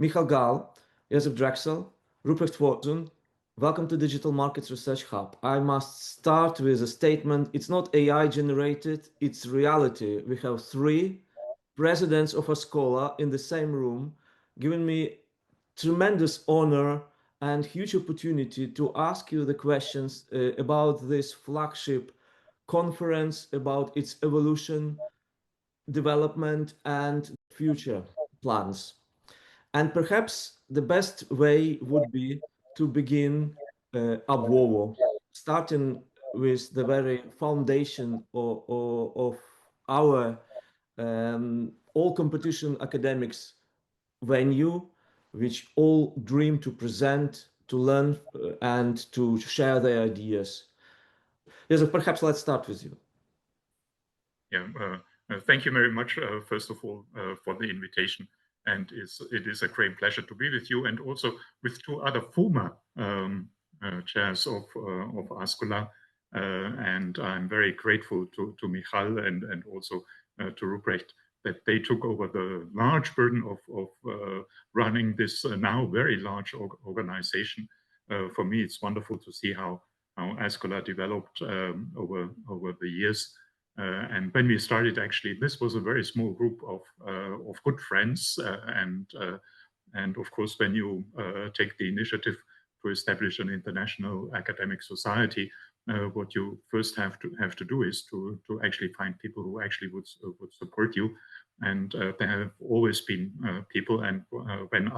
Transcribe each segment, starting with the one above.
Michal, Josef Drexl, Rupprecht Podszun. Welcome to Digital Markets Research Hub. I must start with a statement. It's not AI generated, it's reality. We have three presidents of ASCOLA in the same room, giving me tremendous honor and huge opportunity to ask you the questions about this flagship conference, about its evolution, development, and future plans. And perhaps the best way would be to begin ab ovo, starting with the very foundation of our all competition academics venue, which all dream to present, to learn, and to share their ideas. Yes, perhaps let's start with you. Yeah, thank you very much, first of all, for the invitation. And it is a great pleasure to be with you and also with two other former chairs of ASCOLA. And I'm very grateful to Michal and also to Rupprecht that they took over the large burden of running this now very large organization. For me, it's wonderful to see how ASCOLA developed over the years. And when we started, actually, this was a very small group of good friends. And of course, when you take the initiative to establish an international academic society, what you first have to do is to actually find people who actually would support you. And there have always been people. And when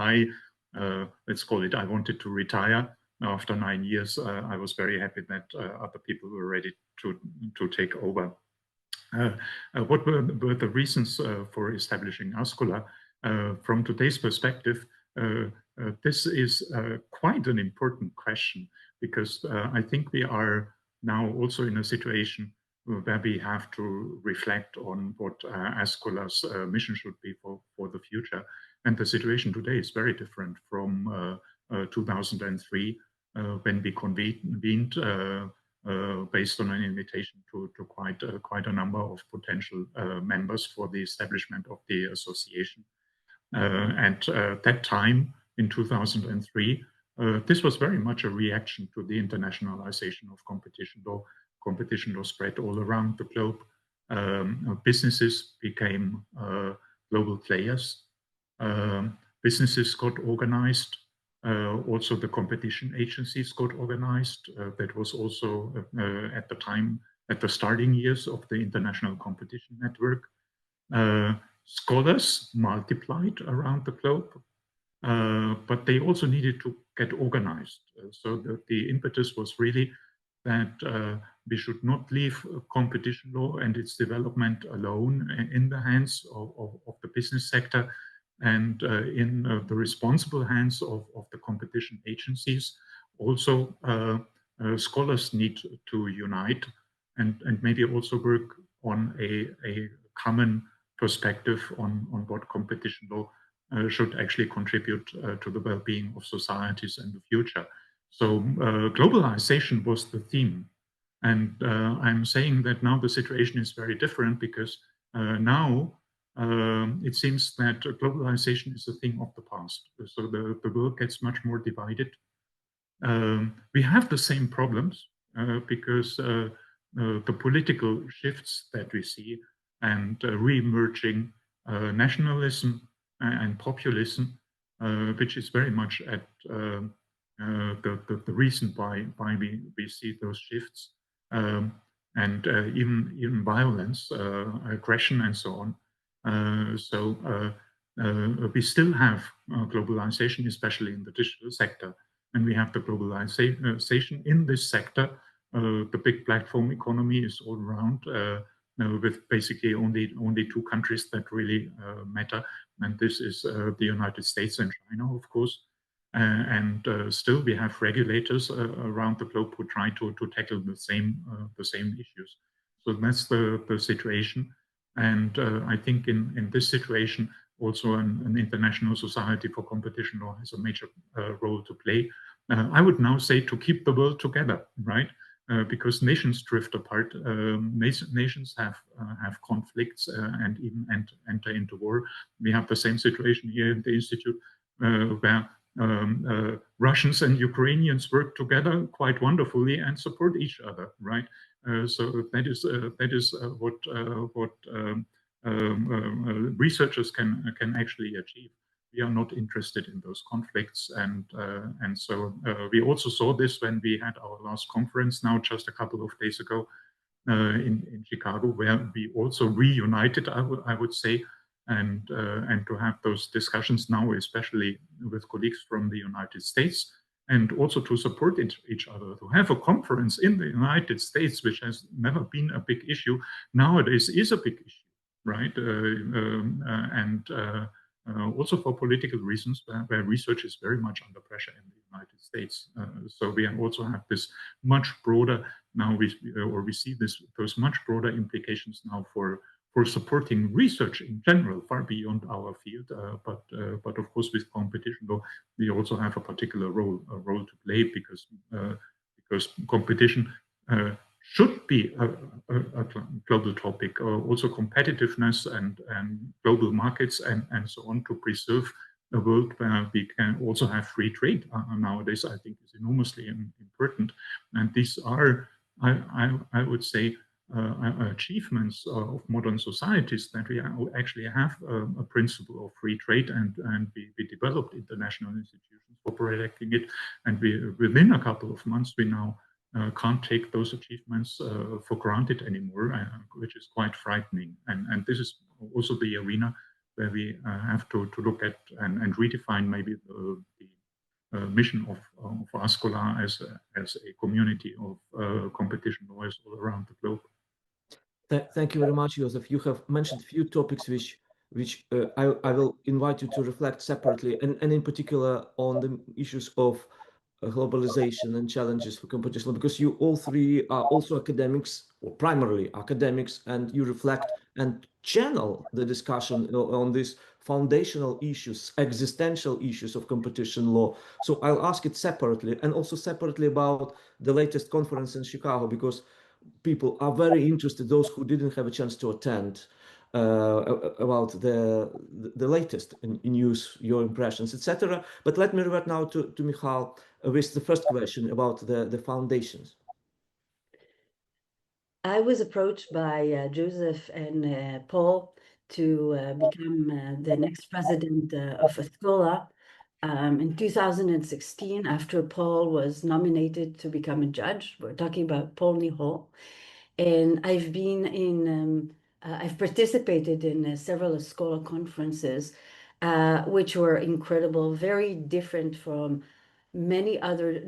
let's call it, I wanted to retire after 9 years, I was very happy that other people were ready to take over. What were the reasons for establishing ASCOLA? From today's perspective, this is quite an important question because I think we are now also in a situation where we have to reflect on what ASCOLA's mission should be for the future. And the situation today is very different from 2003 when we convened based on an invitation to quite a number of potential members for the establishment of the association. At that time, in 2003, this was very much a reaction to the internationalization of competition law. Competition law spread all around the globe. Businesses became global players. Businesses got organized. Also, the competition agencies got organized. That was also at the time, at the starting years of the International Competition Network. Scholars multiplied around the globe, but they also needed to get organized. So the impetus was really that we should not leave competition law and its development alone in the hands of the business sector, and in the responsible hands of the competition agencies. Also, scholars need to unite and maybe also work on a common perspective on what competition law should actually contribute to the well-being of societies in the future. So globalization was the theme. And I'm saying that now the situation is very different because now it seems that globalization is a thing of the past. So the world gets much more divided. We have the same problems because the political shifts that we see and re-emerging nationalism and populism, which is very much at the reason why we see those shifts, and even violence, aggression, and so on. So we still have globalization, especially in the digital sector, and we have the globalization in this sector. The big platform economy is all around, with basically only two countries that really matter, and this is the United States and China, of course. And still, we have regulators around the globe who try to tackle the same issues. So that's the situation. And I think in this situation, also an international society for competition law has a major role to play. I would now say to keep the world together, right? Because nations drift apart. Nations have conflicts and even enter into war. We have the same situation here in the Institute. where Russians and Ukrainians work together quite wonderfully and support each other, right? So that is what researchers can actually achieve. We are not interested in those conflicts, and so we also saw this when we had our last conference now just a couple of days ago in Chicago, where we also reunited, I would say, and to have those discussions now, especially with colleagues from the United States, and also to support each other. To have a conference in the United States, which has never been a big issue, nowadays is a big issue, right? Also for political reasons, where research is very much under pressure in the United States. So we also have this much broader now, we see those much broader implications now for supporting research in general, far beyond our field. But of course, with competition law, we also have a particular role to play because competition should be a global topic. Also, competitiveness and global markets and so on, to preserve a world where we can also have free trade nowadays, I think, is enormously important. And these are, I would say, achievements of modern societies, that we actually have a principle of free trade, and we developed international institutions for protecting it. And within a couple of months, we now can't take those achievements for granted anymore, which is quite frightening. And this is also the arena where we have to look at and redefine maybe the mission of ASCOLA as a community of competition lawyers all around the globe. Thank you very much, Josef. You have mentioned a few topics which I will invite you to reflect separately, and in particular on the issues of globalization and challenges for competition, because you all three are also academics, or primarily academics, and you reflect and channel the discussion on these foundational issues, existential issues of competition law. So I'll ask it separately, and also separately about the latest conference in Chicago, because people are very interested, those who didn't have a chance to attend, about the latest in news, your impressions, etc. But let me revert now to Michal with the first question about the foundations. I was approached by Josef and Paul to become the next president of ASCOLA in 2016, after Paul was nominated to become a judge. We're talking about Paul Nihol. And I've been in, I've participated in several ASCOLA conferences, which were incredible, very different from many other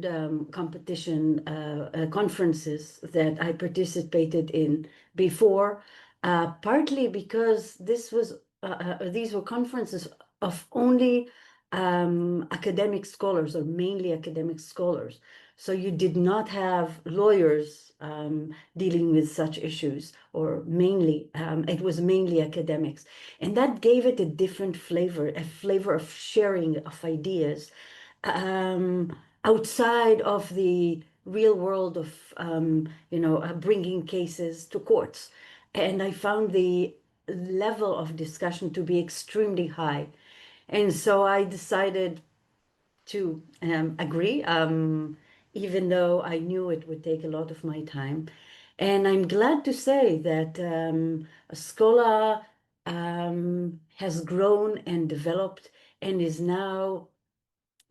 competition conferences that I participated in before, partly because these were conferences of only academic scholars, or mainly academic scholars. So you did not have lawyers dealing with such issues, or mainly, it was mainly academics. And that gave it a different flavor, a flavor of sharing of ideas outside of the real world of, bringing cases to courts. And I found the level of discussion to be extremely high. And so I decided to agree, even though I knew it would take a lot of my time. And I'm glad to say that ASCOLA has grown and developed and is now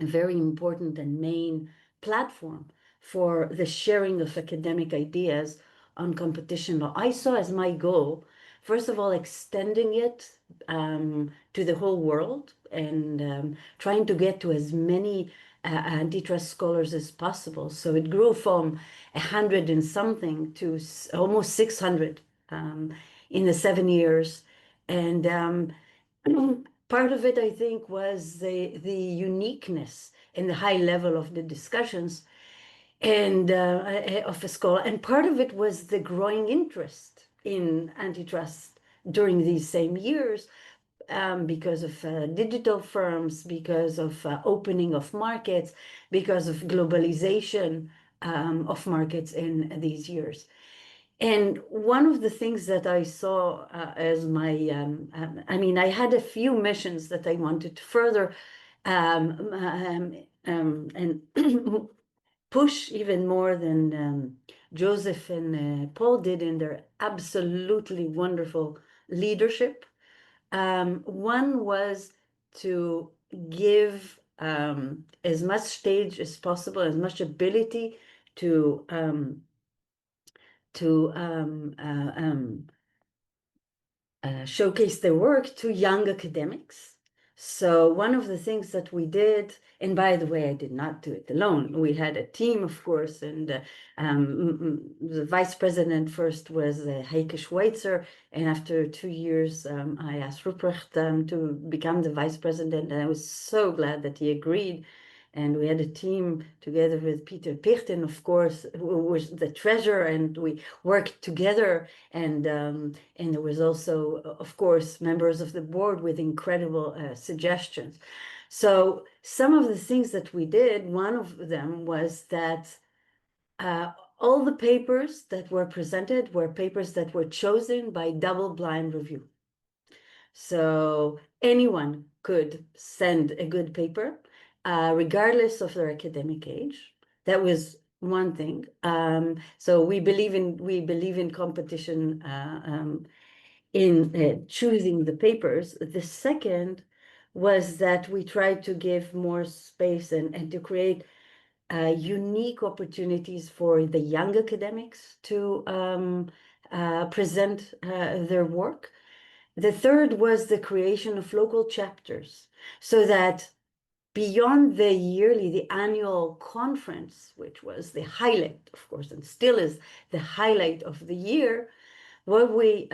a very important and main platform for the sharing of academic ideas on competition law. I saw as my goal, first of all, extending it to the whole world, and trying to get to as many antitrust scholars as possible. So it grew from 100 and something to almost 600 in the 7 years. And part of it, I think, was the uniqueness and the high level of the discussions and of ASCOLA. And part of it was the growing interest in antitrust during these same years, because of digital firms, because of opening of markets, because of globalization of markets in these years. And one of the things that I saw as my, I had a few missions that I wanted to further and push even more than Josef and Paul did in their absolutely wonderful leadership. One was to give as much stage as possible, as much ability to showcase their work to young academics. So one of the things that we did, and by the way, I did not do it alone. We had a team, of course, and the vice president first was Heike Schweitzer, and after 2 years, I asked Rupprecht to become the vice president, and I was so glad that he agreed. And we had a team together with Peter Pichten, of course, who was the treasurer, and we worked together. And there was also, of course, members of the board with incredible suggestions. So some of the things that we did, one of them was that all the papers that were presented were papers that were chosen by double-blind review. So anyone could send a good paper, regardless of their academic age. That was one thing. So we believe in competition in choosing the papers. The second was that we tried to give more space and to create unique opportunities for the young academics to present their work. The third was the creation of local chapters, so that beyond the annual conference, which was the highlight, of course, and still is the highlight of the year, what we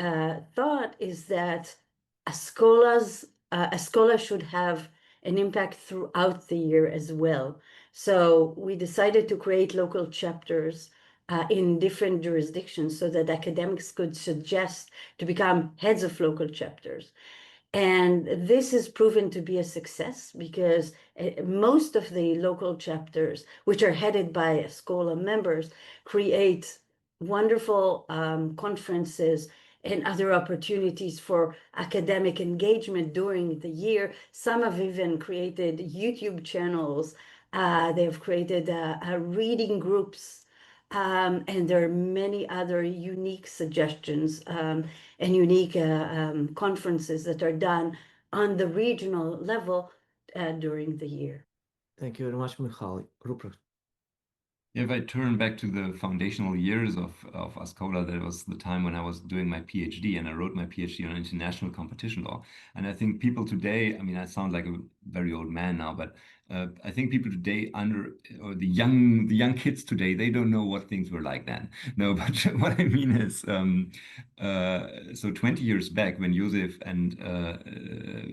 thought is that ASCOLA should have an impact throughout the year as well. So we decided to create local chapters in different jurisdictions so that academics could suggest to become heads of local chapters. And this has proven to be a success because most of the local chapters, which are headed by ASCOLA members, create wonderful conferences and other opportunities for academic engagement during the year. Some have even created YouTube channels. They have created reading groups. And there are many other unique suggestions and unique conferences that are done on the regional level during the year. Thank you very much, Michal. Rupprecht. If I turn back to the foundational years of ASCOLA, that was the time when I was doing my PhD, and I wrote my PhD on international competition law. And I think people today, I mean, I sound like a very old man now, but I think people today or the young kids today, they don't know what things were like then. No, but what I mean is, so 20 years back when Josef and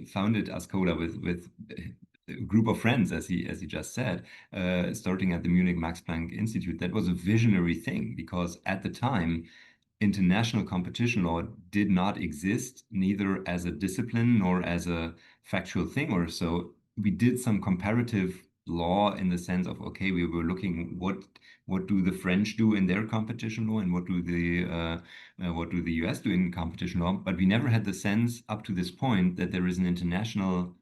founded ASCOLA with a group of friends, as he just said, starting at the Munich Max Planck Institute, that was a visionary thing, because at the time, international competition law did not exist, neither as a discipline nor as a factual thing or so. We did some comparative law in the sense of, okay, we were looking what do the French do in their competition law, and what do the US do in competition law, but we never had the sense up to this point that there is an international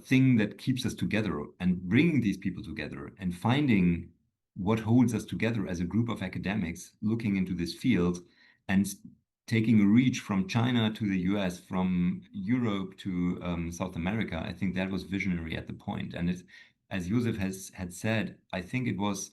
thing that keeps us together, and bringing these people together and finding what holds us together as a group of academics looking into this field and taking a reach from China to the US, from Europe to South America. I think that was visionary at the point. And it, as Josef had said, I think it was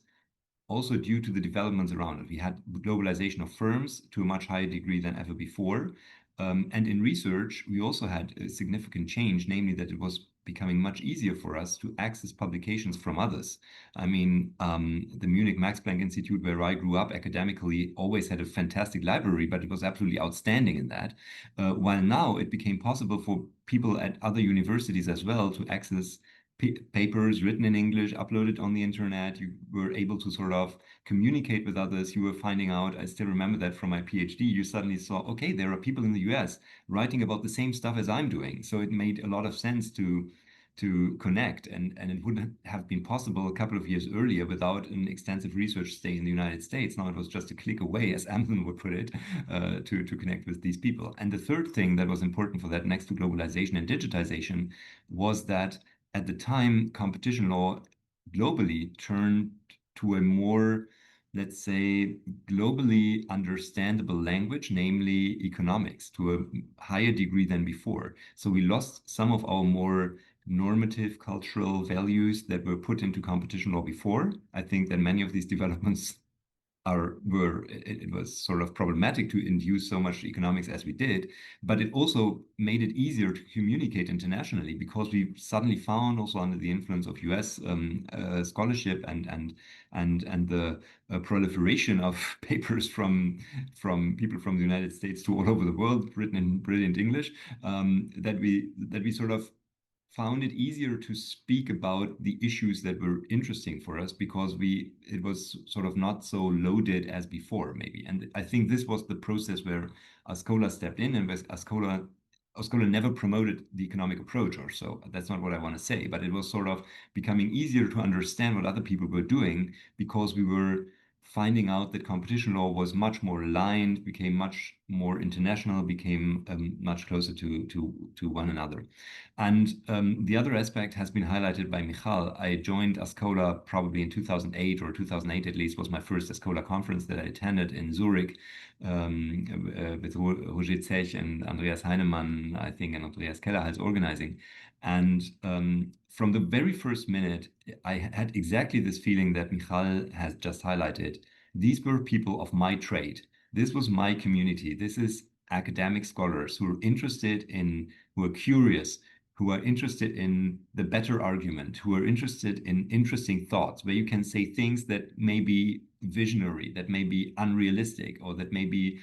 also due to the developments around it. We had globalization of firms to a much higher degree than ever before. And in research, we also had a significant change, namely that it was becoming much easier for us to access publications from others. I mean, the Munich Max Planck Institute, where I grew up academically, always had a fantastic library, but it was absolutely outstanding in that. While now it became possible for people at other universities as well to access papers written in English, uploaded on the internet. You were able to sort of communicate with others. You were finding out, I still remember that from my PhD, you suddenly saw, okay, there are people in the US writing about the same stuff as I'm doing. So it made a lot of sense to connect, and it wouldn't have been possible a couple of years earlier without an extensive research stay in the United States. Now it was just a click away, as Amazon would put it, to connect with these people. And the third thing that was important for that, next to globalization and digitization, was that at the time competition law globally turned to a more, let's say, globally understandable language, namely economics, to a higher degree than before. So we lost some of our more normative cultural values that were put into competition law before. I think that many of these developments it was sort of problematic to induce so much economics as we did, but it also made it easier to communicate internationally, because we suddenly found, also under the influence of US scholarship and the proliferation of papers from people from the United States to all over the world, written in brilliant English, that we sort of found it easier to speak about the issues that were interesting for us, because it was sort of not so loaded as before, maybe. And I think this was the process where ASCOLA stepped in, and ASCOLA never promoted the economic approach or so. That's not what I want to say, but it was sort of becoming easier to understand what other people were doing, because we were finding out that competition law was much more aligned, became much more international, became much closer to one another. And the other aspect has been highlighted by Michal. I joined ASCOLA probably in 2008, or 2008 at least was my first ASCOLA conference that I attended in Zurich, with Roger Zech and Andreas Heinemann, I think, and Andreas Keller as organizing. And from the very first minute, I had exactly this feeling that Michal has just highlighted. These were people of my trade. This was my community. This is academic scholars who are interested in, who are curious, who are interested in the better argument, who are interested in interesting thoughts, where you can say things that may be visionary, that may be unrealistic, or that may be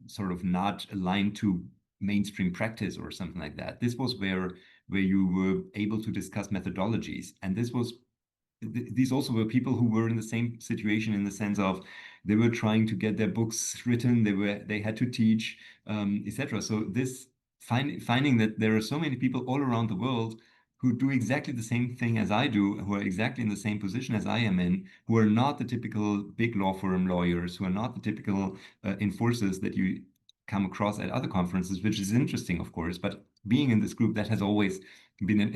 sort of not aligned to mainstream practice or something like that. This was where you were able to discuss methodologies, and these also were people who were in the same situation, in the sense of they were trying to get their books written, they had to teach, etc. So this finding that there are so many people all around the world who do exactly the same thing as I do, who are exactly in the same position as I am in, who are not the typical big law firm lawyers, who are not the typical enforcers that you come across at other conferences, which is interesting, of course. But being in this group, that has always been an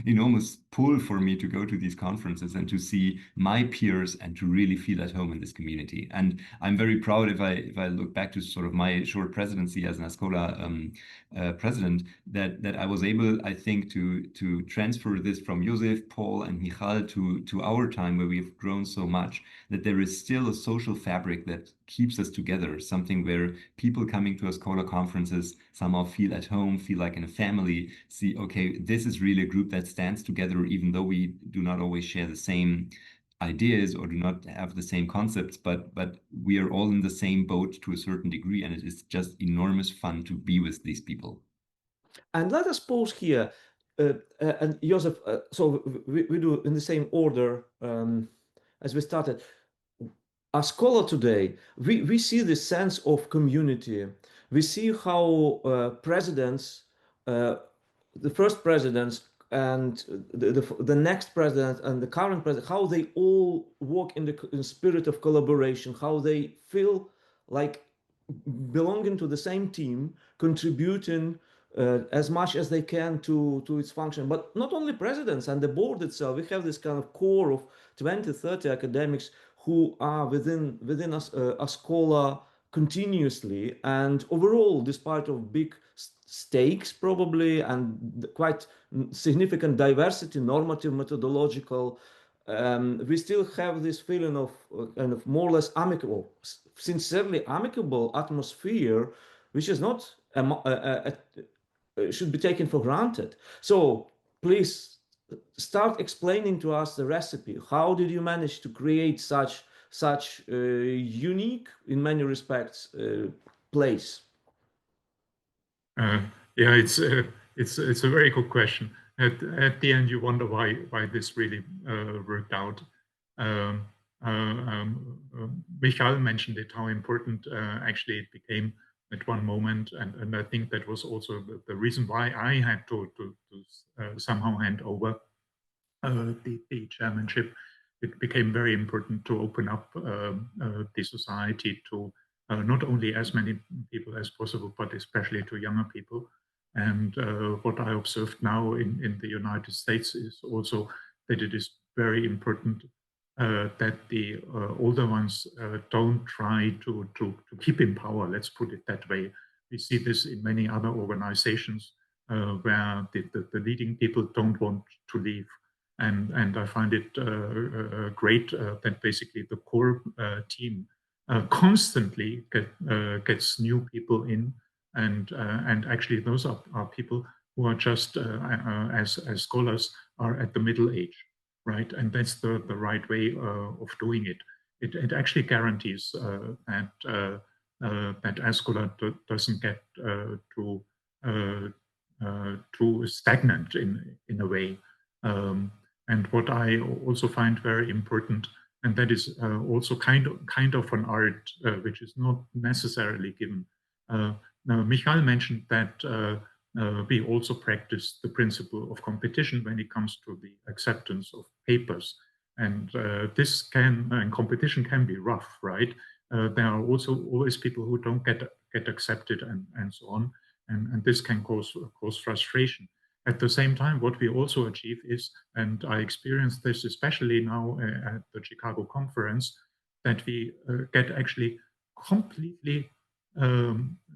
enormous pull for me to go to these conferences and to see my peers and to really feel at home in this community. And I'm very proud, if I look back to sort of my short presidency as an ASCOLA president, that I was able, I think, to transfer this from Josef, Paul, and Michal to our time, where we've grown so much, that there is still a social fabric that keeps us together, something where people coming to ASCOLA conferences somehow feel at home, feel like in a family, see, okay, this is really a group that stands together, even though we do not always share the same ideas or do not have the same concepts, but we are all in the same boat to a certain degree, and it is just enormous fun to be with these people. And let us pause here. And Josef, so we do in the same order as we started. ASCOLA today, we see this sense of community. We see how presidents, the first presidents and the next president and the current president, how they all work in the spirit of collaboration, how they feel like belonging to the same team, contributing as much as they can to its function. But not only presidents and the board itself, we have this kind of core of 20, 30 academics who are within us, ASCOLA continuously, and overall, despite of big stakes probably and quite significant diversity, normative, methodological, we still have this feeling of kind of more or less amicable, sincerely amicable atmosphere, which is not should be taken for granted. So please start explaining to us the recipe. How did you manage to create such unique, in many respects, place? Yeah, it's a very good question. At the end, you wonder why this really worked out. Michal mentioned it, how important actually it became at one moment, and I think that was also the reason why I had to somehow hand over the chairmanship. It became very important to open up the society to not only as many people as possible, but especially to younger people. And what I observed now in the United States is also that it is very important that the older ones don't try to keep in power, let's put it that way. We see this in many other organizations where the leading people don't want to leave. And I find it great that basically the core team constantly gets new people in, and actually those are people who are just as scholars are at the middle age, right? And that's the right way of doing it. It actually guarantees that that ASCOLA doesn't get too stagnant in a way. And what I also find very important, and that is also kind of an art which is not necessarily given. Now, Michal mentioned that we also practice the principle of competition when it comes to the acceptance of papers. And this and competition can be rough, right? There are also always people who don't get accepted and so on. And this can cause frustration. At the same time, what we also achieve is, and I experienced this especially now at the Chicago conference, that we get actually completely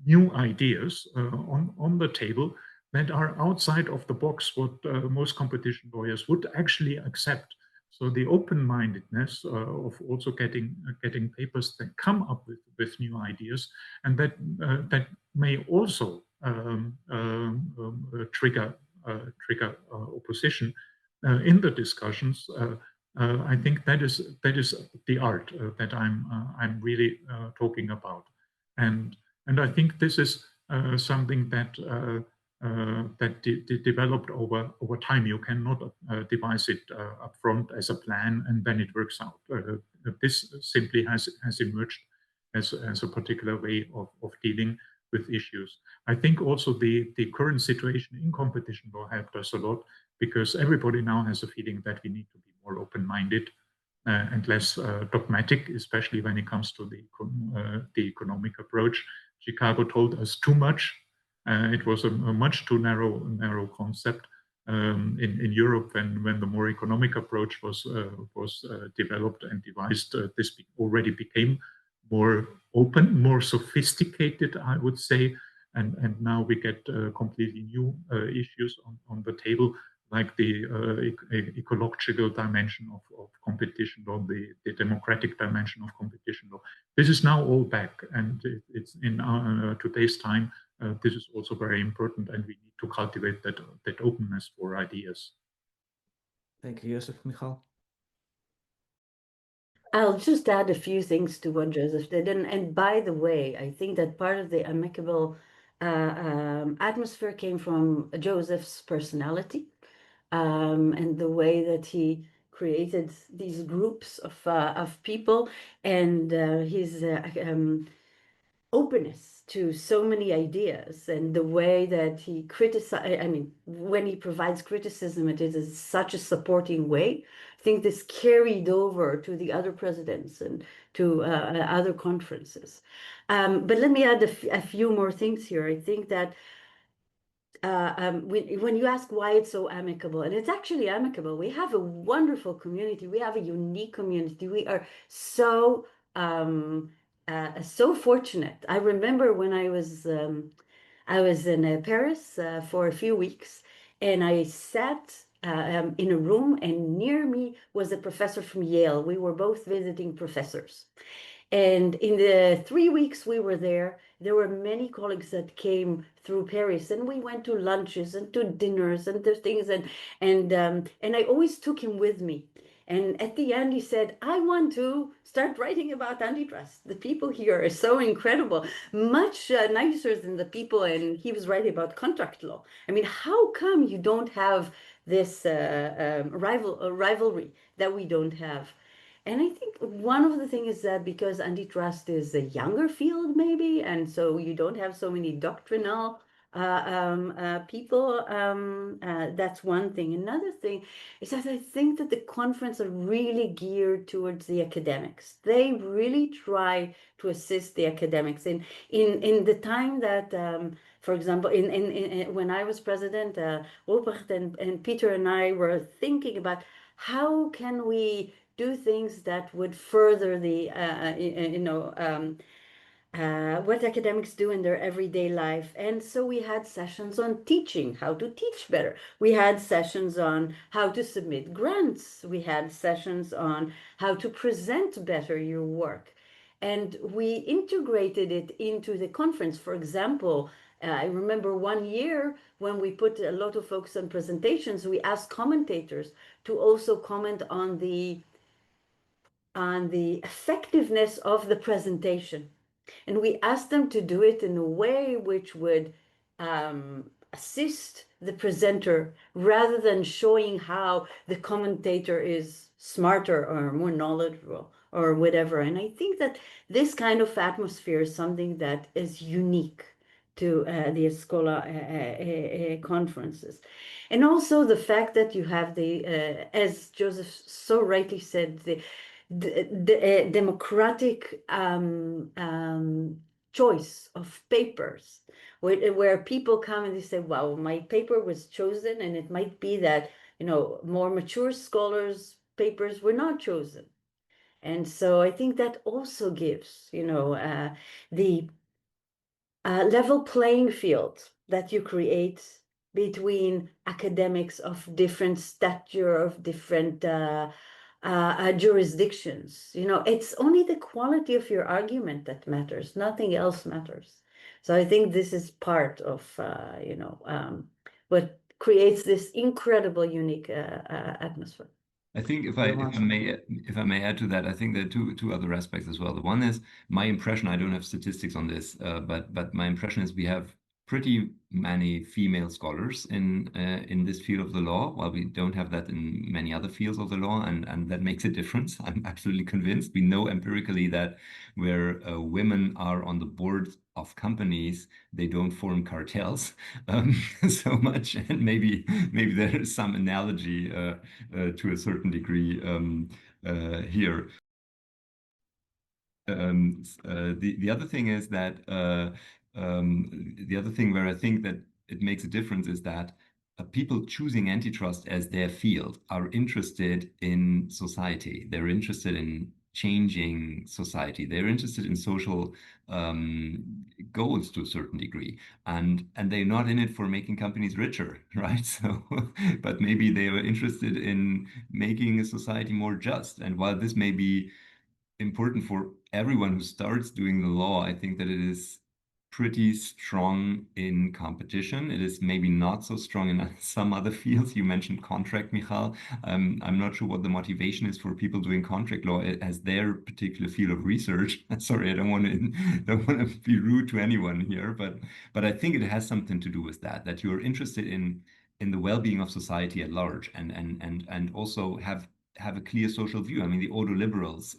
new ideas on the table that are outside of the box what most competition lawyers would actually accept. So the open-mindedness of also getting papers that come up with new ideas, and that may also trigger opposition in the discussions. I think that is the art that I'm really talking about, and I think this is something that developed over time. You cannot devise it up front as a plan and then it works out. This simply has emerged as a particular way of dealing with issues. I think also the current situation in competition law helped us a lot, because everybody now has a feeling that we need to be more open-minded and less dogmatic, especially when it comes to the economic approach. Chicago told us too much. It was a much too narrow concept. In Europe, when the more economic approach was developed and devised, this already became more open, more sophisticated, I would say. And now we get completely new issues on the table, like the ecological dimension of competition law, the democratic dimension of competition law. This is now all back, and it's in today's time. This is also very important, and we need to cultivate that openness for ideas. Thank you, Josef. Michal? I'll just add a few things to what Joseph did. And by the way, I think that part of the amicable atmosphere came from Joseph's personality and the way that he created these groups of people, and his openness to so many ideas, and the way that he criticizes. I mean, when he provides criticism, it is such a supporting way. I think this carried over to the other presidents and to other conferences. But let me add a few more things here. I think that when you ask why it's so amicable, and it's actually amicable, we have a wonderful community. We have a unique community. We are so so fortunate. I remember when I was in Paris for a few weeks, and I sat in a room, and near me was a professor from Yale. We were both visiting professors. And in the 3 weeks we were there were many colleagues that came through Paris, and we went to lunches and to dinners and to things, and I always took him with me. And at the end, he said, I want to start writing about antitrust. The people here are so incredible, much nicer than the people. And he was writing about contract law. I mean, how come you don't have this rivalry that we don't have? And I think one of the things is that because antitrust is a younger field, maybe, and so you don't have so many doctrinal people, that's one thing. Another thing is that I think that the conference are really geared towards the academics. They really try to assist the academics in the time that, for example, when I was president, Rupprecht and Peter and I were thinking about how can we do things that would further the, what academics do in their everyday life. And so we had sessions on teaching, how to teach better. We had sessions on how to submit grants. We had sessions on how to present better your work. And we integrated it into the conference. For example, I remember one year when we put a lot of focus on presentations, we asked commentators to also comment on the effectiveness of the presentation. And we asked them to do it in a way which would assist the presenter rather than showing how the commentator is smarter or more knowledgeable or whatever. And I think that this kind of atmosphere is something that is unique to the ASCOLA conferences. And also the fact that you have the, as Joseph so rightly said, the democratic choice of papers, where people come and they say, wow, my paper was chosen, and it might be that, more mature scholars' papers were not chosen. And so I think that also gives, the level playing field that you create between academics of different stature, of different jurisdictions. It's only the quality of your argument that matters. Nothing else matters. So I think this is part of, what creates this incredible, unique atmosphere. I think if I may add to that, I think there are two other aspects as well. The one is my impression. I don't have statistics on this, but my impression is we have pretty many female scholars in this field of the law, while we don't have that in many other fields of the law, and that makes a difference. I'm absolutely convinced. We know empirically that where women are on the board of companies, they don't form cartels so much, and maybe there is some analogy to a certain degree here. The other thing is that the other thing where I think that it makes a difference is that people choosing antitrust as their field are interested in society. They're interested in changing society. They're interested in social goals to a certain degree, and they're not in it for making companies richer, right? So, but maybe they are interested in making a society more just. And while this may be important for everyone who starts doing the law, I think that it is pretty strong in competition. It is maybe not so strong in some other fields. You mentioned contract, Michal. I'm not sure what the motivation is for people doing contract law as their particular field of research. Sorry, I don't want to be rude to anyone here, but I think it has something to do with that you're interested in the well-being of society at large, and also have a clear social view. I mean, the Ordo liberals,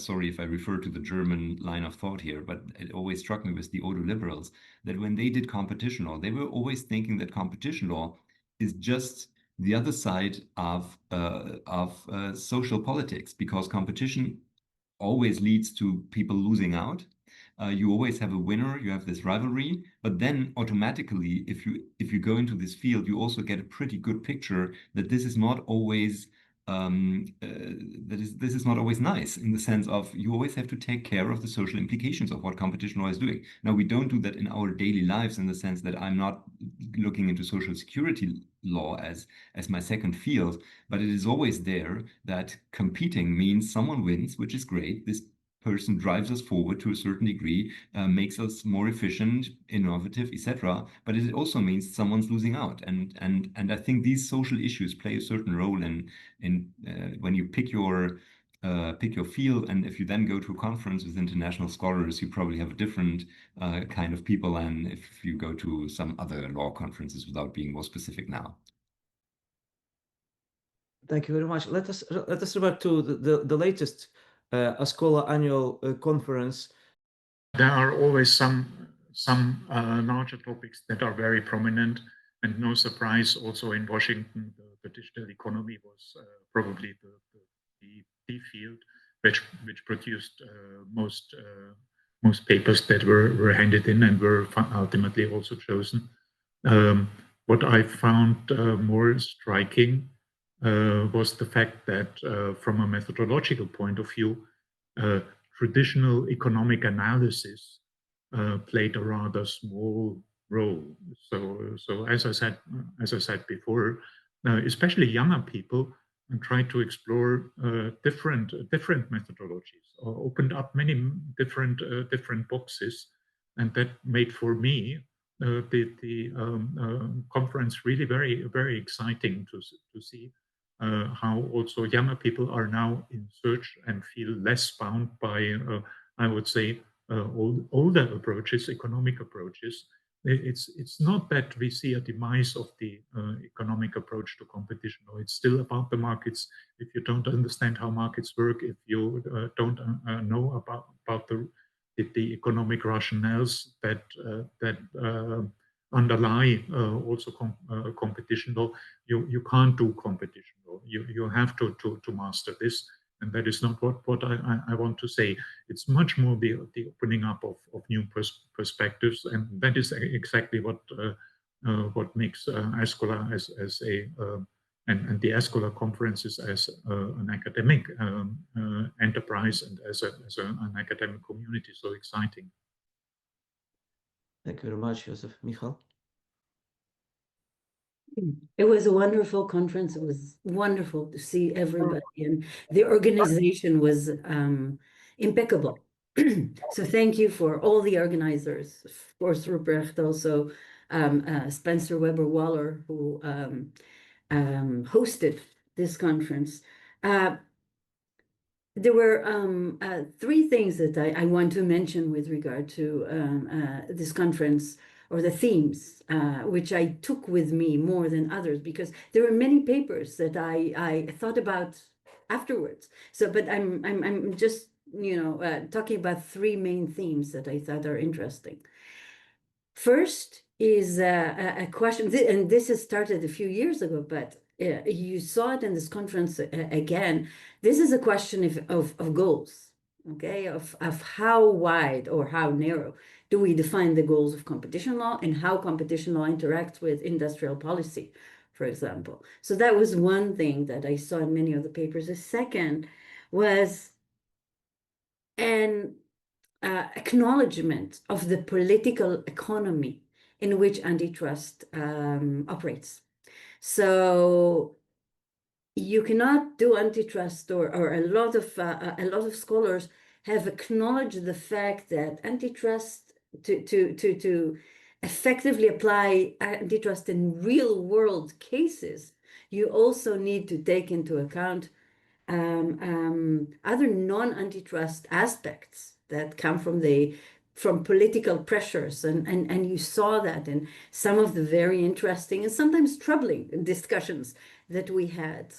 sorry if I refer to the German line of thought here, but it always struck me with the Ordo liberals that when they did competition law, they were always thinking that competition law is just the other side of social politics, because competition always leads to people losing out. You always have a winner, you have this rivalry, but then automatically, if you go into this field, you also get a pretty good picture that this is not always this is not always nice, in the sense of you always have to take care of the social implications of what competition law is doing. Now, we don't do that in our daily lives, in the sense that I'm not looking into social security law as my second field, but it is always there that competing means someone wins, which is great. This person drives us forward to a certain degree, makes us more efficient, innovative, etc. But it also means someone's losing out, and I think these social issues play a certain role in when you pick your field. And if you then go to a conference with international scholars, you probably have a different kind of people than if you go to some other law conferences, without being more specific now. Thank you very much. Let us revert to the latest ASCOLA annual conference. There are always some larger topics that are very prominent, and no surprise, also in Washington, the digital economy was probably the field which produced most papers that were handed in and were ultimately also chosen. What I found more striking was the fact that from a methodological point of view, traditional economic analysis played a rather small role. So as I said before, especially younger people tried to explore different methodologies, or opened up many different boxes, and that made for me the conference really very exciting to see how also younger people are now in search and feel less bound by, I would say, older approaches, economic approaches. It's not that we see a demise of the economic approach to competition. No, it's still about the markets. If you don't understand how markets work, if you don't know about the economic rationales that underlie also competition law, you can't do competition law. You have to master this, and that is not what I want to say. It's much more the opening up of new perspectives, and that is exactly what makes ASCOLA as a and the ASCOLA conferences as an academic enterprise and as an academic community so exciting. Thank you very much, Josef. Michal? It was a wonderful conference. It was wonderful to see everybody, and the organization was impeccable. So thank you for all the organizers, of course, Rupprecht, also Spencer Weber Waller, who hosted this conference. There were three things that I want to mention with regard to this conference, or the themes, which I took with me more than others, because there were many papers that I thought about afterwards. So, but I'm just, talking about three main themes that I thought are interesting. First is a question, and this has started a few years ago, but you saw it in this conference again. This is a question of goals, okay, of how wide or how narrow do we define the goals of competition law, and how competition law interacts with industrial policy, for example. So that was one thing that I saw in many of the papers. The second was an acknowledgement of the political economy in which antitrust operates. So you cannot do antitrust, or a lot of scholars have acknowledged the fact that antitrust, to effectively apply antitrust in real world cases, you also need to take into account other non-antitrust aspects that come from political pressures, and you saw that in some of the very interesting and sometimes troubling discussions that we had.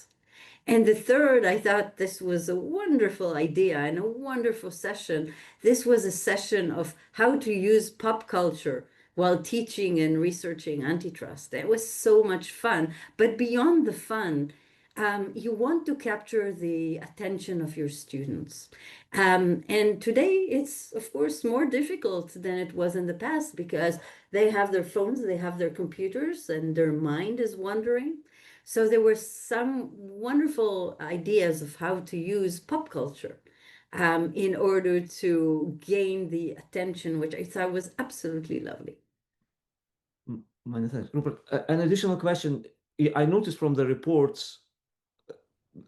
And the third, I thought this was a wonderful idea and a wonderful session. This was a session of how to use pop culture while teaching and researching antitrust. It was so much fun, but beyond the fun, you want to capture the attention of your students. And today it's, of course, more difficult than it was in the past, because they have their phones, they have their computers, and their mind is wandering. So there were some wonderful ideas of how to use pop culture in order to gain the attention, which I thought was absolutely lovely. Many thanks. Rupert, an additional question. I noticed from the reports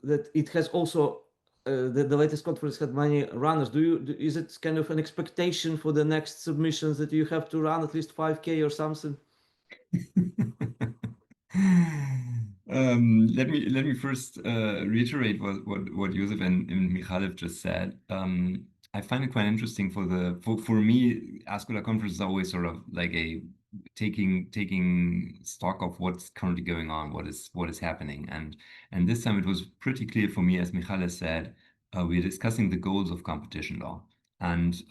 that it has also, the latest conference had many runners. Is it kind of an expectation for the next submissions that you have to run at least 5K or something? Let me first reiterate what Josef and Michal have just said. I find it quite interesting for me, ASCOLA conference is always sort of like a taking stock of what's currently going on, what is happening. And this time it was pretty clear for me, as Michal has said, we're discussing the goals of competition law. And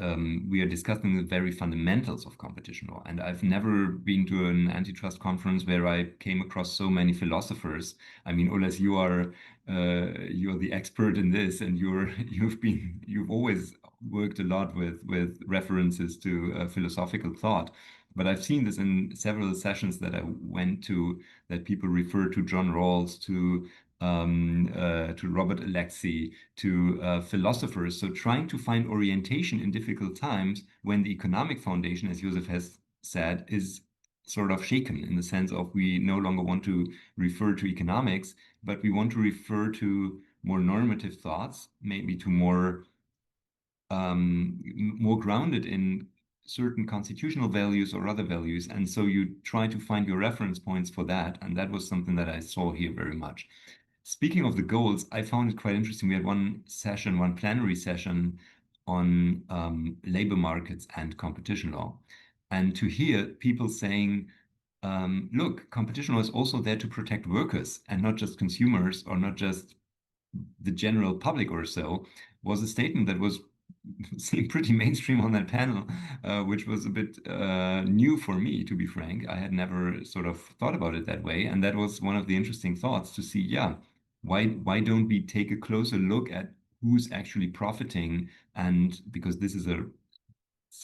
we are discussing the very fundamentals of competition law. And I've never been to an antitrust conference where I came across so many philosophers. I mean, Oles, you're the expert in this, and you've always worked a lot with references to philosophical thought. But I've seen this in several sessions that I went to, that people refer to John Rawls, to Robert Alexi, to philosophers. So trying to find orientation in difficult times when the economic foundation, as Josef has said, is sort of shaken, in the sense of we no longer want to refer to economics, but we want to refer to more normative thoughts, maybe to more grounded in certain constitutional values or other values. And so you try to find your reference points for that. And that was something that I saw here very much. Speaking of the goals, I found it quite interesting. We had one plenary session on labor markets and competition law. And to hear people saying, look, competition law is also there to protect workers and not just consumers or not just the general public or so, was a statement that was seemed pretty mainstream on that panel, which was a bit new for me, to be frank. I had never sort of thought about it that way. And that was one of the interesting thoughts to see, yeah, why don't we take a closer look at who's actually profiting? And because this is a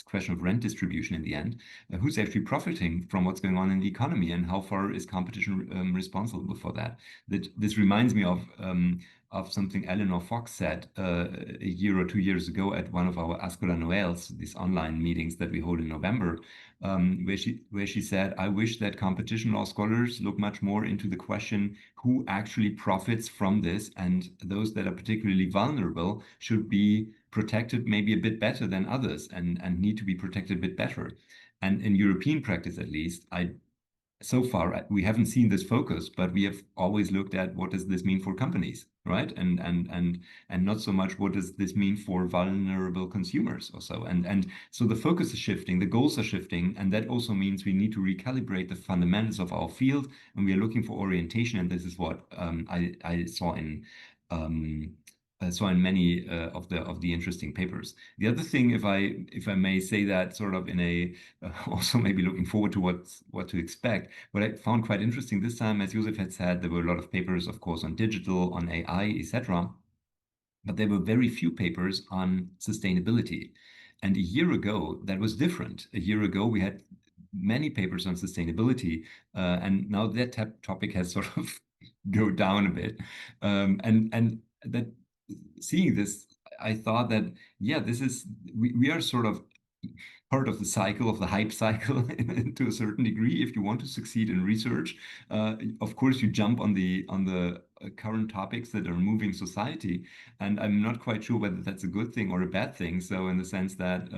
question of rent distribution in the end, who's actually profiting from what's going on in the economy, and how far is competition responsible for that? This reminds me of something Eleanor Fox said a year or 2 years ago at one of our ASCOLA Noels, these online meetings that we hold in November, where she said, I wish that competition law scholars look much more into the question who actually profits from this, and those that are particularly vulnerable should be protected maybe a bit better than others, and need to be protected a bit better. And in European practice, at least, so far we haven't seen this focus, but we have always looked at what does this mean for companies, right? And not so much what does this mean for vulnerable consumers or so. And so the focus is shifting, the goals are shifting, and that also means we need to recalibrate the fundamentals of our field, and we are looking for orientation. And this is what I saw in many of the interesting papers. The other thing, if I may say that sort of in a also maybe looking forward to what to expect, what I found quite interesting this time, as Josef had said, there were a lot of papers, of course, on digital, on AI, etc. But there were very few papers on sustainability. And a year ago, that was different. A year ago, we had many papers on sustainability, and now that topic has sort of go down a bit. And that seeing this, I thought that, yeah, we are sort of part of the cycle, of the hype cycle to a certain degree. If you want to succeed in research, of course you jump on the current topics that are moving society, and I'm not quite sure whether that's a good thing or a bad thing. So in the sense that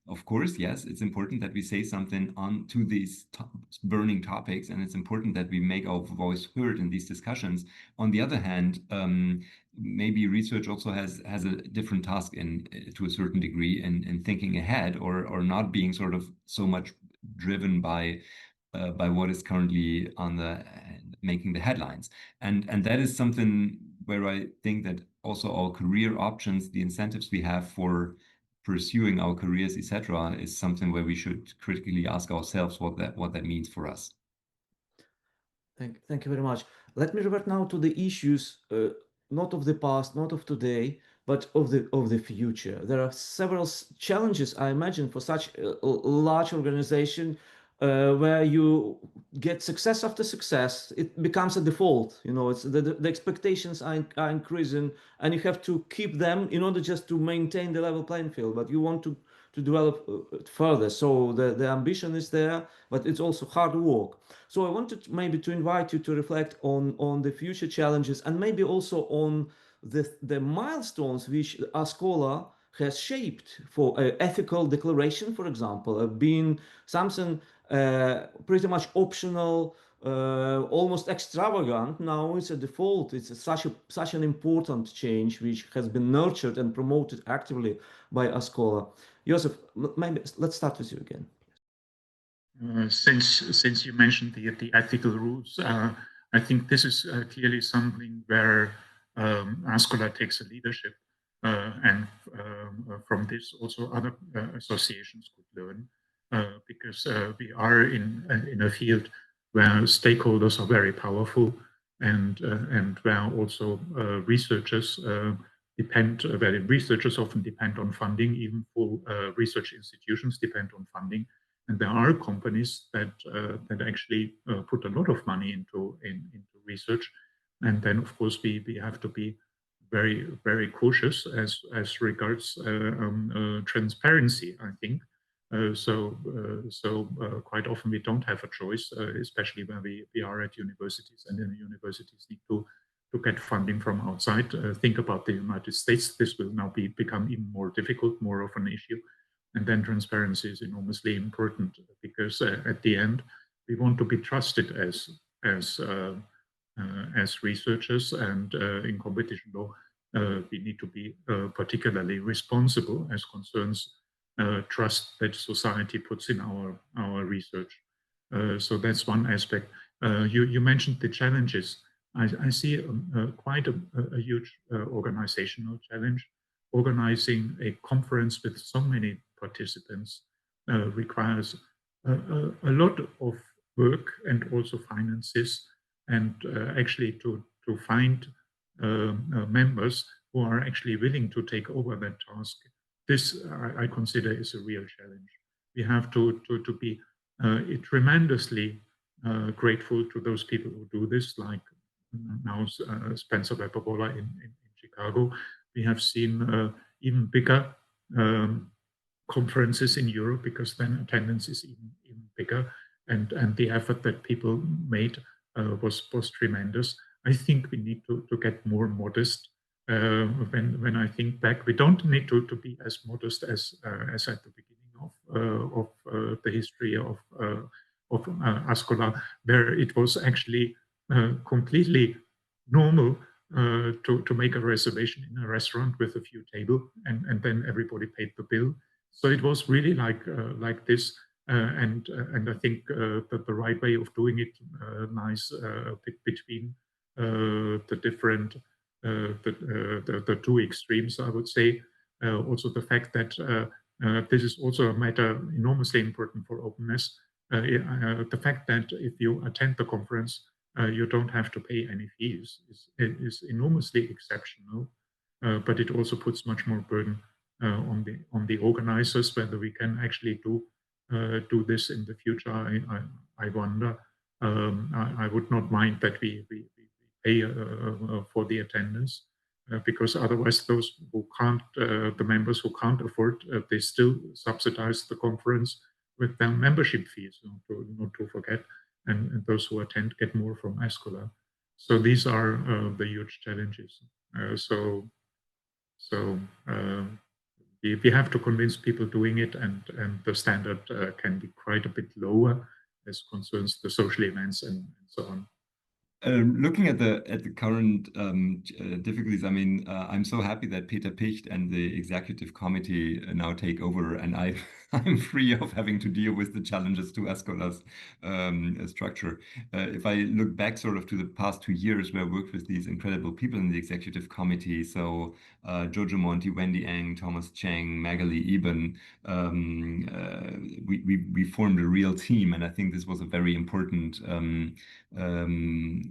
of course, yes, it's important that we say something on to these burning topics, and it's important that we make our voice heard in these discussions. On the other hand, maybe research also has a different task to a certain degree in thinking ahead, or not being sort of so much driven by what is currently making the headlines. And that is something where I think that also our career options, the incentives we have for pursuing our careers, etc., is something where we should critically ask ourselves what that means for us. Thank you very much. Let me revert now to the issues, not of the past, not of today, but of the future. There are several challenges, I imagine, for such a large organization, where you get success after success. It becomes a default. It's the expectations are increasing, and you have to keep them in order just to maintain the level playing field. But you want to develop further. So the ambition is there, but it's also hard work. So I wanted maybe to invite you to reflect on the future challenges, and maybe also on the milestones which ASCOLA has shaped for ethical declaration, for example, being something pretty much optional, almost extravagant. Now it's a default. It's such an important change which has been nurtured and promoted actively by ASCOLA. Josef, maybe let's start with you again. Since you mentioned the ethical rules, I think this is clearly something where ASCOLA takes a leadership, and from this also other associations could learn, because we are in a field where stakeholders are very powerful, and where also researchers where researchers often depend on funding, even full research institutions depend on funding. And there are companies that actually put a lot of money into research, and then of course we have to be very cautious as regards transparency. I think quite often we don't have a choice, especially when we are at universities, and then the universities need to get funding from outside. Think about the United States. This will now become even more difficult, more of an issue. And then transparency is enormously important, because at the end, we want to be trusted as researchers, and in competition law, we need to be particularly responsible as concerns trust that society puts in our research. So that's one aspect. You mentioned the challenges. I see quite a huge organizational challenge. Organizing a conference with so many participants requires a lot of work and also finances, and actually to find members who are actually willing to take over that task. This I consider is a real challenge. We have to be tremendously grateful to those people who do this, like now Spencer Webber in Chicago. We have seen even bigger conferences in Europe, because then attendance is even bigger, and the effort that people made was tremendous. I think we need to get more modest. When I think back, we don't need to be as modest as at the beginning of the history of ASCOLA, where it was actually completely normal to make a reservation in a restaurant with a few tables, and then everybody paid the bill. So it was really like this, and I think that the right way of doing it lies between the different the two extremes, I would say. Also the fact that this is also a matter enormously important for openness. The fact that if you attend the conference, you don't have to pay any fees is enormously exceptional, but it also puts much more burden on the organizers. Whether we can actually do this in the future, I wonder. I would not mind that we pay for the attendance, because otherwise those who can't, the members who can't afford, they still subsidize the conference with their membership fees, not to forget, and those who attend get more from ASCOLA. So these are the huge challenges. We have to convince people doing it, and the standard can be quite a bit lower as concerns the social events and so on. Looking at the current difficulties, I mean, I'm so happy that Peter Picht and the executive committee now take over, and I'm free of having to deal with the challenges to ASCOLA's structure. If I look back sort of to the past 2 years where I worked with these incredible people in the executive committee, so Jojo Monti, Wendy Eng, Thomas Cheng, Magali Eben, we formed a real team, and I think this was a very important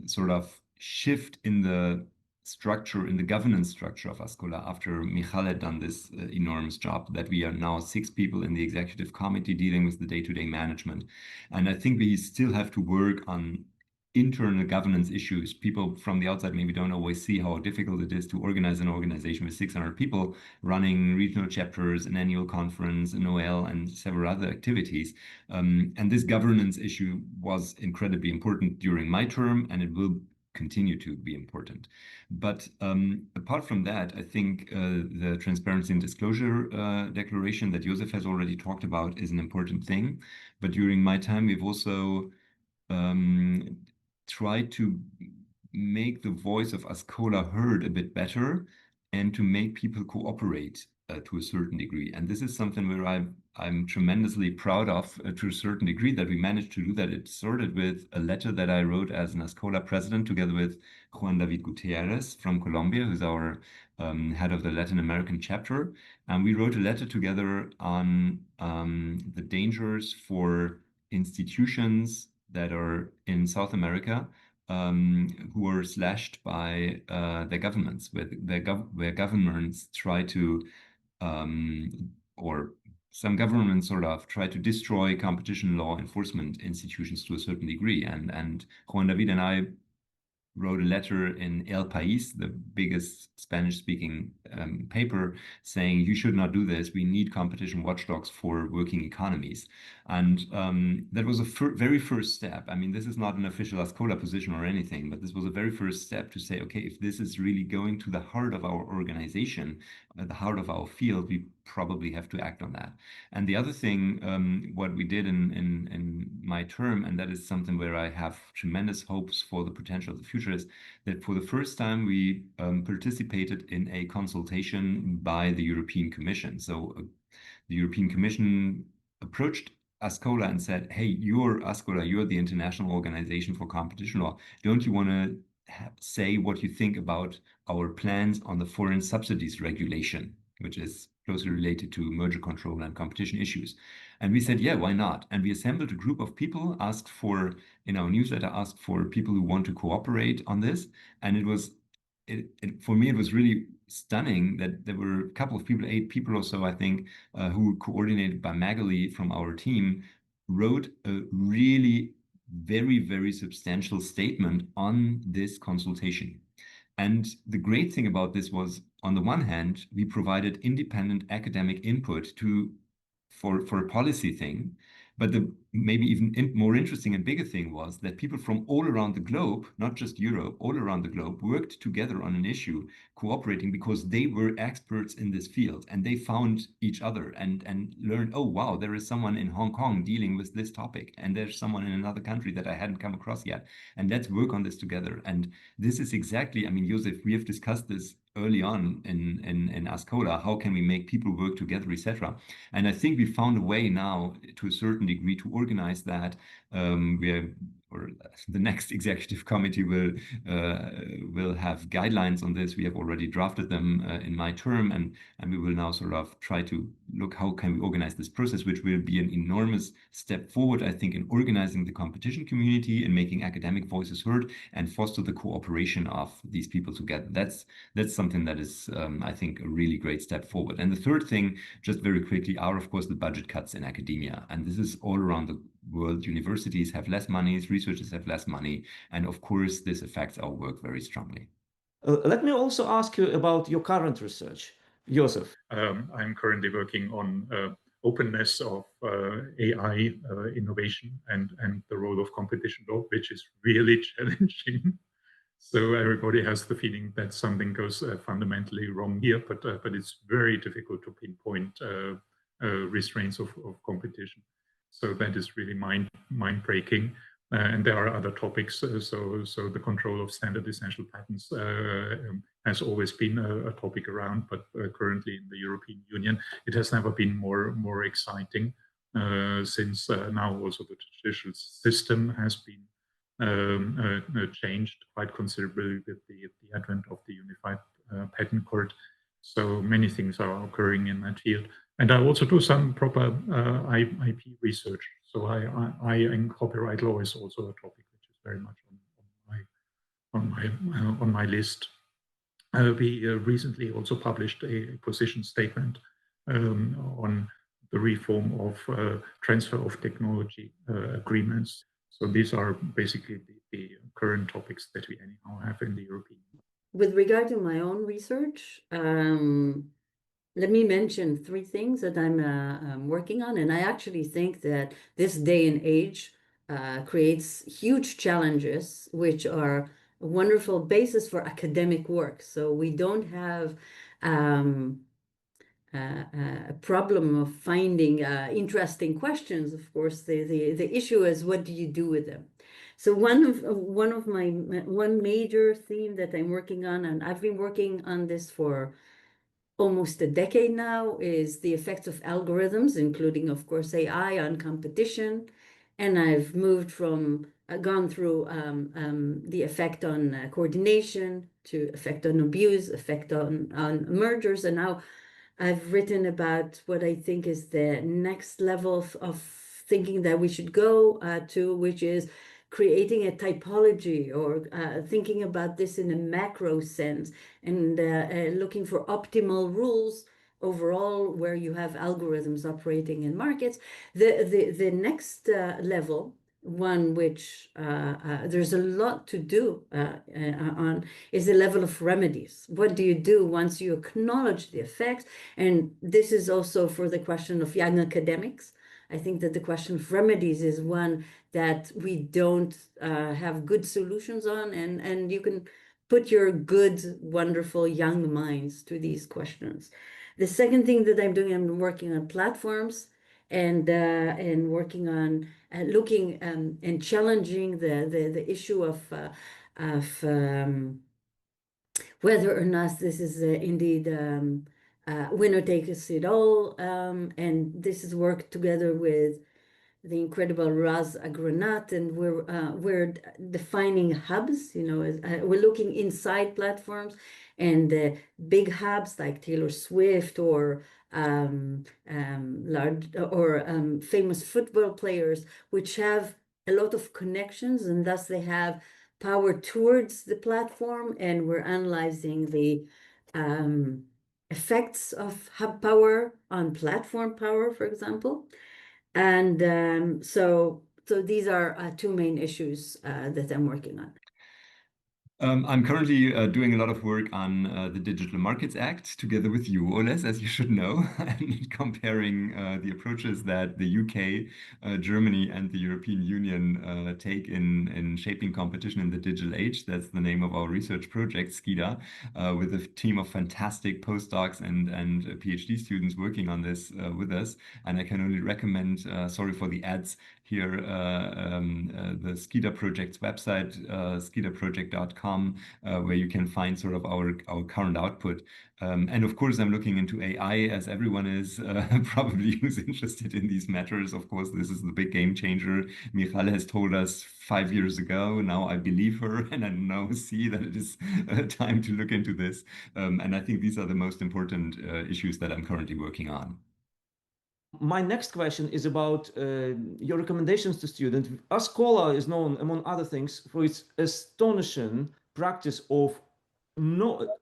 sort of shift in the structure, in the governance structure of ASCOLA after Michal had done this enormous job, that we are now 6 people in the executive committee dealing with the day-to-day management. And I think we still have to work on internal governance issues. People from the outside maybe don't always see how difficult it is to organize an organization with 600 people running regional chapters, an annual conference, an OL, and several other activities. And this governance issue was incredibly important during my term, and it will continue to be important. But apart from that, I think the transparency and disclosure declaration that Josef has already talked about is an important thing. But during my time, we've also tried to make the voice of ASCOLA heard a bit better, and to make people cooperate to a certain degree. And this is something where I'm tremendously proud of to a certain degree that we managed to do that. It started with a letter that I wrote as an ASCOLA president together with Juan David Gutierrez from Colombia, who's our head of the Latin American chapter. And we wrote a letter together on the dangers for institutions that are in South America who are slashed by their governments, where governments try to or some governments sort of try to destroy competition law enforcement institutions to a certain degree. And Juan David and I wrote a letter in El País, the biggest Spanish-speaking paper, saying you should not do this. We need competition watchdogs for working economies. And that was a very first step. I mean, this is not an official ASCOLA position or anything, but this was a very first step to say, okay, if this is really going to the heart of our organization, at the heart of our field, we probably have to act on that. And the other thing, what we did in my term, and that is something where I have tremendous hopes for the potential of the future, is that for the first time we participated in a consultation by the European Commission. So the European Commission approached ASCOLA and said, hey, you're ASCOLA, you're the International Organization for Competition Law. Don't you want to say what you think about our plans on the foreign subsidies regulation, which is closely related to merger control and competition issues? And we said, yeah, why not? And we assembled a group of people, asked for, in our newsletter, asked for people who want to cooperate on this. And it was, for me, it was really stunning that there were a couple of people, 8 people or so, I think, who coordinated by Magali from our team, wrote a really very, very substantial statement on this consultation. And the great thing about this was, on the one hand, we provided independent academic input for a policy thing. But the maybe even more interesting and bigger thing was that people from all around the globe, not just Europe, all around the globe, worked together on an issue, cooperating because they were experts in this field, and they found each other and learned, oh, wow, there is someone in Hong Kong dealing with this topic, and there's someone in another country that I hadn't come across yet, and let's work on this together. And this is exactly, I mean, Josef, we have discussed this early on in ASCOLA, how can we make people work together, etc. And I think we found a way now, to a certain degree, to organize that. Or the next executive committee will have guidelines on this. We have already drafted them in my term, and we will now sort of try to look how can we organize this process, which will be an enormous step forward, I think, in organizing the competition community and making academic voices heard and foster the cooperation of these people together. That's something that is, I think, a really great step forward. And the third thing, just very quickly, are of course the budget cuts in academia, and this is all around the world. Universities have less money, researchers have less money, and of course this affects our work very strongly. Let me also ask you about your current research, Josef. I'm currently working on openness of AI innovation and the role of competition law, which is really challenging. So everybody has the feeling that something goes fundamentally wrong here, but it's very difficult to pinpoint restraints of competition. So that is really mind-breaking. And there are other topics. So the control of standard essential patents has always been a topic around, but currently in the European Union, it has never been more exciting since now also the judicial system has been changed quite considerably with the advent of the Unified Patent Court. So many things are occurring in that field. And I also do some proper IP research. So I in copyright law is also a topic which is very much on my list. We recently also published a position statement on the reform of transfer of technology agreements. So these are basically the current topics that we anyhow have in the European Union. With regard to my own research, let me mention 3 things that I'm working on. And I actually think that this day and age creates huge challenges, which are a wonderful basis for academic work. So we don't have a problem of finding interesting questions. Of course, the issue is, what do you do with them? So one major theme that I'm working on, and I've been working on this for almost a decade now is the effects of algorithms, including, of course, AI on competition. And I've moved from, gone through the effect on coordination to effect on abuse, effect on mergers. And now I've written about what I think is the next level of thinking that we should go to, which is creating a typology or thinking about this in a macro sense and looking for optimal rules overall where you have algorithms operating in markets. The next level, one which there's a lot to do on, is the level of remedies. What do you do once you acknowledge the effects? And this is also for the question of young academics. I think that the question of remedies is one that we don't have good solutions on, and you can put your good, wonderful young minds to these questions. The second thing that I'm doing, I'm working on platforms and working on looking and challenging the issue of whether or not this is indeed winner takes it all, and this is work together with the incredible Raz Agranat, and we're defining hubs. You know, we're looking inside platforms and big hubs like Taylor Swift or large or famous football players, which have a lot of connections, and thus they have power towards the platform. And we're analyzing the effects of hub power on platform power, for example. And so these are two main issues that I'm working on. I'm currently doing a lot of work on the Digital Markets Act together with you, Oles, as you should know, and comparing the approaches that the UK, Germany, and the European Union take in shaping competition in the digital age. That's the name of our research project, SCIDA, with a team of fantastic postdocs and PhD students working on this with us. And I can only recommend, sorry for the ads here, the SCIDA project's website, scidaproject.com. Where you can find sort of our current output. And of course, I'm looking into AI, as everyone is probably who's interested in these matters. Of course, this is the big game changer. Michal has told us 5 years ago. Now I believe her, and I now see that it is time to look into this. And I think these are the most important issues that I'm currently working on. My next question is about your recommendations to students. ASCOLA is known, among other things, for its astonishing practice of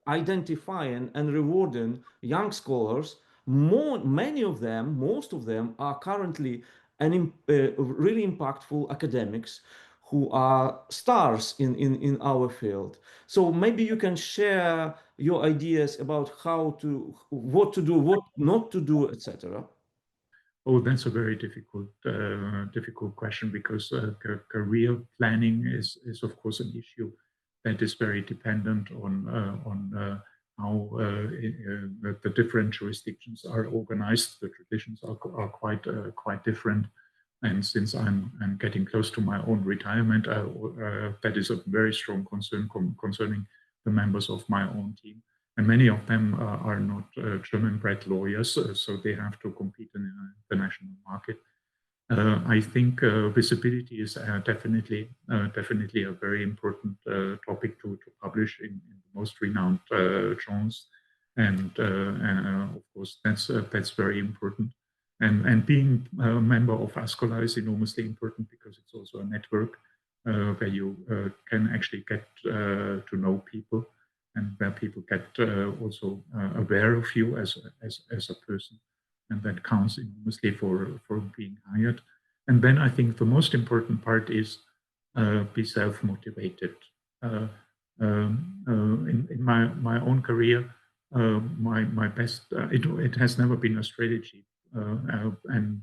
identifying and rewarding young scholars. Many of them, most of them, are currently really impactful academics who are stars in our field. So maybe you can share your ideas about what to do, what not to do, etc. Oh, that's a very difficult question, because career planning is of course an issue that is very dependent on how the different jurisdictions are organized. The traditions are quite different, and since I'm getting close to my own retirement, that is a very strong concern concerning the members of my own team. And many of them are not German-bred lawyers, so they have to compete in an international market. I think visibility is definitely a very important topic to publish in the most renowned journals, and of course that's very important. And being a member of ASCOLA is enormously important, because it's also a network where you can actually get to know people, and where people get also aware of you as a person, and that counts enormously for being hired. And then I think the most important part is be self-motivated. In my own career, my best it has never been a strategy, and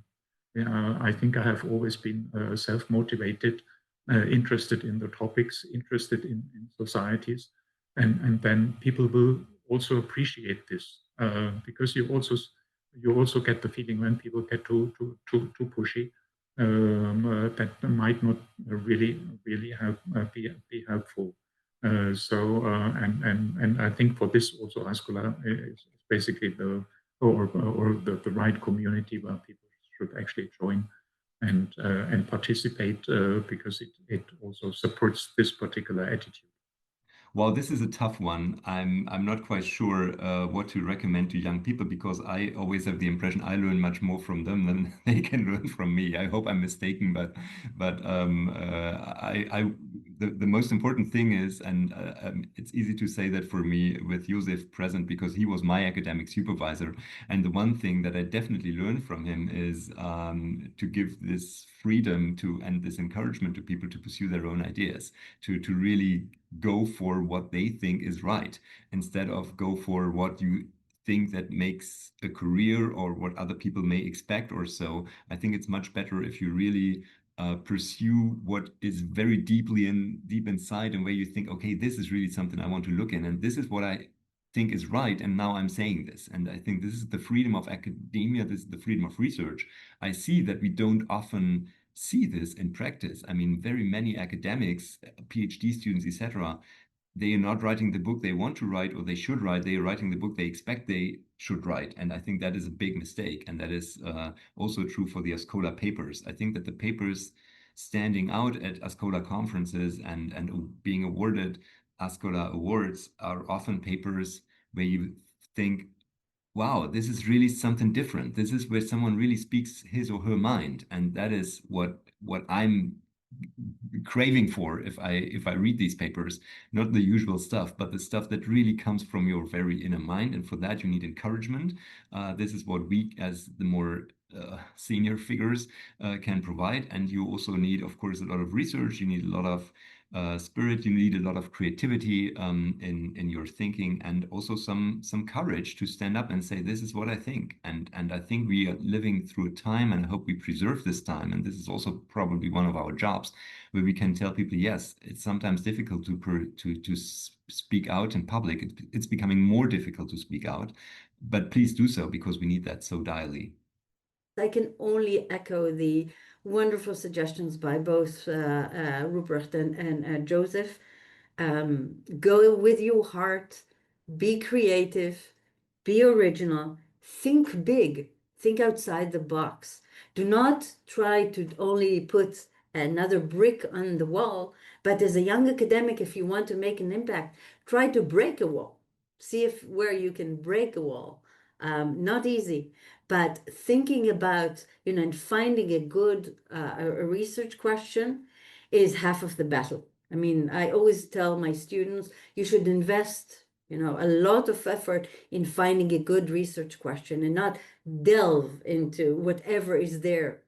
I think I have always been self-motivated, interested in the topics, interested in societies. And then people will also appreciate this, because you also get the feeling when people get too pushy, that might not really be helpful. And I think for this also ASCOLA is basically the right community where people should actually join and participate because it also supports this particular attitude. Well, this is a tough one. I'm not quite sure what to recommend to young people because I always have the impression I learn much more from them than they can learn from me. I hope I'm mistaken, but the most important thing is, and it's easy to say that for me with Josef present because he was my academic supervisor. And the one thing that I definitely learned from him is to give this freedom to and this encouragement to people to pursue their own ideas, to really go for what they think is right instead of go for what you think that makes a career or what other people may expect or so. I think it's much better if you really pursue what is very deep inside and where you think, okay, this is really something I want to look in and this is what I think is right, and now I'm saying this. And I think this is the freedom of academia, this is the freedom of research. I see that we don't often see this in practice. I mean, very many academics, PhD students, etc., they are not writing the book they want to write or they should write. They are writing the book they expect they should write. And I think that is a big mistake. And that is also true for the ASCOLA papers. I think that the papers standing out at ASCOLA conferences and being awarded ASCOLA awards are often papers where you think, wow, this is really something different. This is where someone really speaks his or her mind. And that is what I'm craving for if I read these papers, not the usual stuff, but the stuff that really comes from your very inner mind. And for that, you need encouragement. This is what we, as the more senior figures, can provide. And you also need, of course, a lot of research. You need a lot of spirit. You need a lot of creativity in your thinking, and also some courage to stand up and say, this is what I think. And I think we are living through a time, and I hope we preserve this time. And this is also probably one of our jobs, where we can tell people, yes, it's sometimes difficult to speak out in public. It's becoming more difficult to speak out, but please do so because we need that so direly. I can only echo the wonderful suggestions by both Rupprecht and Josef. Go with your heart, be creative, be original, think big, think outside the box. Do not try to only put another brick on the wall, but as a young academic, if you want to make an impact, try to break a wall. See where you can break a wall. Not easy, but thinking about, and finding a good a research question is half of the battle. I mean, I always tell my students, you should invest, a lot of effort in finding a good research question and not delve into whatever is there.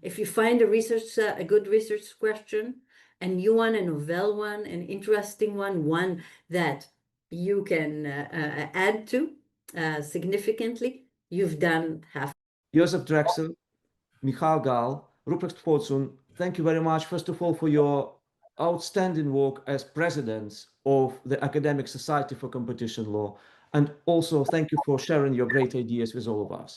If you find a good research question and you want a novel one, an interesting one that you can add to significantly, you've done half. Josef Drexl, Michal, Rupprecht Podszun, thank you very much, first of all, for your outstanding work as presidents of the Academic Society for Competition Law. And also thank you for sharing your great ideas with all of us.